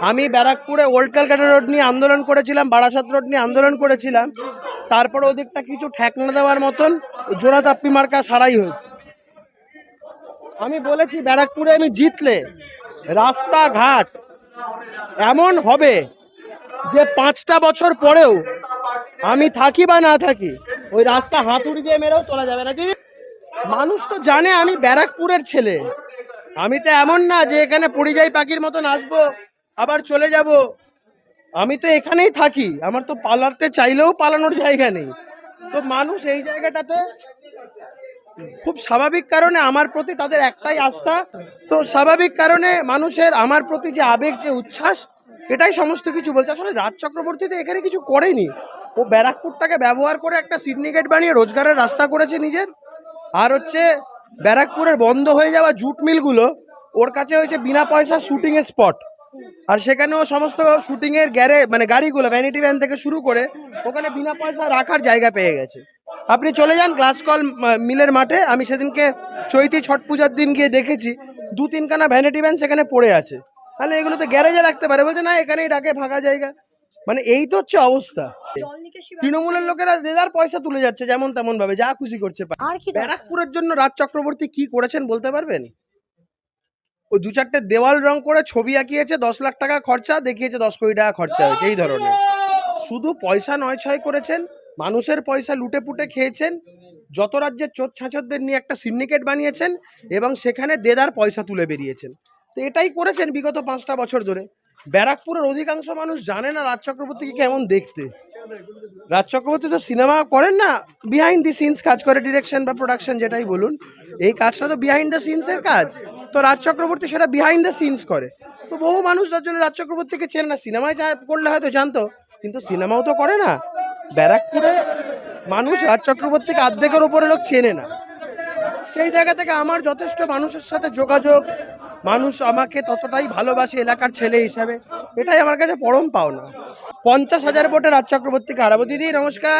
আমি ব্যারাকপুরে old Calcutta road নিয়ে আন্দোলন করেছিলাম, বারাসাত রোড নিয়ে আন্দোলন করেছিলাম। তারপরে ওদিকটা কিছু ঠেকনা দেওয়ার মতন জোড়া তাপ্পি মার্কা সারাই হয়েছে। আমি বলেছি ব্যারাকপুরে আমি জিতলে রাস্তাঘাট এমন হবে যে 5টা বছর পরেও আমি থাকি বা না থাকি ওই রাস্তা হাতুড়ি দিয়ে মেরেও তোলা যাবে না। দিদি, মানুষ তো জানে আমি ব্যারাকপুরের ছেলে। আমি তো এমন না যে এখানে পরিযায়ী পাখির মতন আসবো আবার চলে যাব। আমি তো এখানেই থাকি, আমার তো পালাতে চাইলেও পালানোর জায়গা নেই। তো মানুষ এই জায়গাটাতে খুব স্বাভাবিক কারণে আমার প্রতি তাদের একটাই আস্থা। তো স্বাভাবিক কারণে মানুষের আমার প্রতি যে আবেগ, যে উচ্ছ্বাস, এটাই সমস্ত কিছু বলছে। আসলে রাজ চক্রবর্তী তো এখানে কিছু করেনি। ও ব্যারাকপুরটাকে ব্যবহার করে একটা সিন্ডিকেট বানিয়ে রোজগারের রাস্তা করেছে নিজের। আর হচ্ছে ব্যারাকপুরের বন্ধ হয়ে যাওয়া জুট মিলগুলো ওর কাছে হয়েছে বিনা পয়সা শুটিংয়ের স্পট। আর সেখানেও সমস্ত শুটিংয়ের মানে গাড়িগুলো ভ্যানিটি ভ্যান থেকে শুরু করে ওখানে বিনা পয়সা রাখার জায়গা পেয়ে গেছে। আপনি চলে যান গ্লাসকল মিলের মাঠে, আমি সেদিনকে চৈতি ছট পূজার দিন গিয়ে দেখেছি 2-3খানা ভ্যানিটি ভ্যান সেখানে পড়ে আছে। তাহলে এগুলো তো গ্যারেজে রাখতে পারে, বলছে না এখানেই রাখে ফাঁকা জায়গা। মানে এই তো হচ্ছে অবস্থা। তৃণমূলের লোকেরা দেদার পয়সা তুলে যাচ্ছে যেমন তেমন ভাবে, যা খুশি করছে। ব্যারাকপুরের জন্য রাজ চক্রবর্তী কি করেছেন বলতে পারবেন? ওই 2-4টে দেওয়াল রং করে ছবি আঁকিয়েছে, 10 লাখ টাকা খরচা, দেখিয়েছে 10 কোটি টাকা খরচা হয়েছে, এই ধরনের। শুধু পয়সা নয় ছয় করেছেন, মানুষের পয়সা লুটে পুটে খেয়েছেন, যত রাজ্যের চোর ছাঁচরদের নিয়ে একটা সিন্ডিকেট বানিয়েছেন এবং সেখানে দেদার পয়সা তুলে বেরিয়েছেন। তো এটাই করেছেন বিগত 5টা বছর ধরে। ব্যারাকপুরের অধিকাংশ মানুষ জানে না রাজ চক্রবর্তীকে কেমন দেখতে। রাজ চক্রবর্তী তো সিনেমা করেন না, বিহাইন্ড দি সিনস কাজ করে, ডিরেকশন বা প্রোডাকশন যেটাই বলুন। এই কাজটা তো বিহাইন্ড দ্য সিনসের কাজ। তো রাজ চক্রবর্তী সেটা বিহাইন্ড দ্য সিনস করে। তো বহু মানুষ যার জন্য রাজ চক্রবর্তীকে চেনে না। সিনেমায় করলে হয়তো জানতো, কিন্তু সিনেমাও তো করে না। ব্যারাকপুরে মানুষ রাজ চক্রবর্তীকে অর্ধেকের ওপরে লোক চেনে না। সেই জায়গা থেকে আমার যথেষ্ট মানুষের সাথে যোগাযোগ, মানুষ আমাকে ততটাই ভালোবাসে এলাকার ছেলে হিসাবে, এটাই আমার কাছে পরম পাওনা। 50,000 ভোটে রাজ চক্রবর্তীকে হারাবো। দিদি নমস্কার।